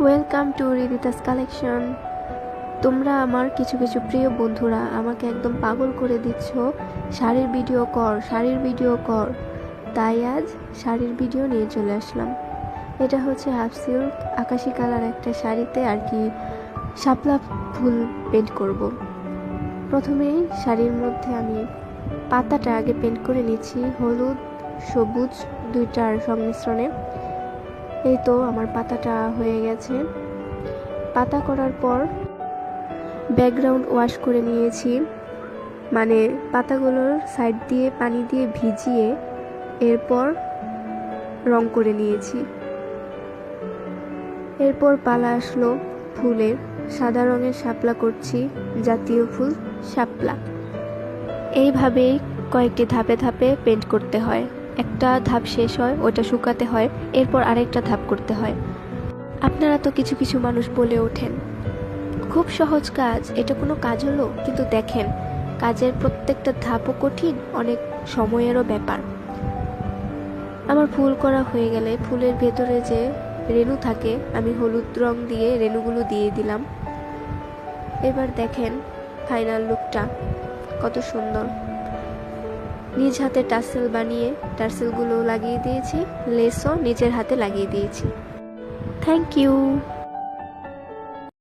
Welcome to রিদিতাস collection. তোমরা আমার কিছু কিছু প্রিয় বন্ধুরা আমাকে একদম পাগল করে দিচ্ছ, শাড়ির ভিডিও কর। তাই আজ শাড়ির ভিডিও নিয়ে চলে আসলাম। এটা হচ্ছে হাফ সিল্ক আকাশি কালার একটা শাড়িতে আর কি শাপলা ফুল পেন্ট করব। প্রথমেই শাড়ির মধ্যে আমি পাতাটা আগে পেন্ট করে নিচ্ছি হলুদ সবুজ দুইটার সংমিশ্রণে। এই তো আমার পাতাটা হয়ে গেছে। পাতা করার পর ব্যাকগ্রাউন্ড ওয়াশ করে নিয়েছি, মানে পাতাগুলোর সাইড দিয়ে পানি দিয়ে ভিজিয়ে এরপর রং করে নিয়েছি। এরপর পালা আসলো ফুলের। সাদা রঙের শাপলা করছি, জাতীয় ফুল শাপলা। এইভাবেই কয়েকটি ধাপে ধাপে পেন্ট করতে হয়। একটা ধাপ শেষ হয়, ওটা শুকাতে হয়, এরপর আরেকটা ধাপ করতে হয়। আপনারা তো কিছু কিছু মানুষ বলে ওঠেন খুব সহজ কাজ, এটা কোনো কাজ হলো? কিন্তু দেখেন, কাজের প্রত্যেকটা ধাপও কঠিন, অনেক সময়েরও ব্যাপার। আমার ফুল করা হয়ে গেলে ফুলের ভেতরে যে রেণু থাকে আমি হলুদ রং দিয়ে রেণুগুলো দিয়ে দিলাম। এবার দেখেন ফাইনাল লুকটা কত সুন্দর। নিজ হাতে টার্সেল বানিয়ে টার্সেলগুলো লাগিয়ে দিয়েছি, লেসও নিজের হাতে লাগিয়ে দিয়েছি। Thank you.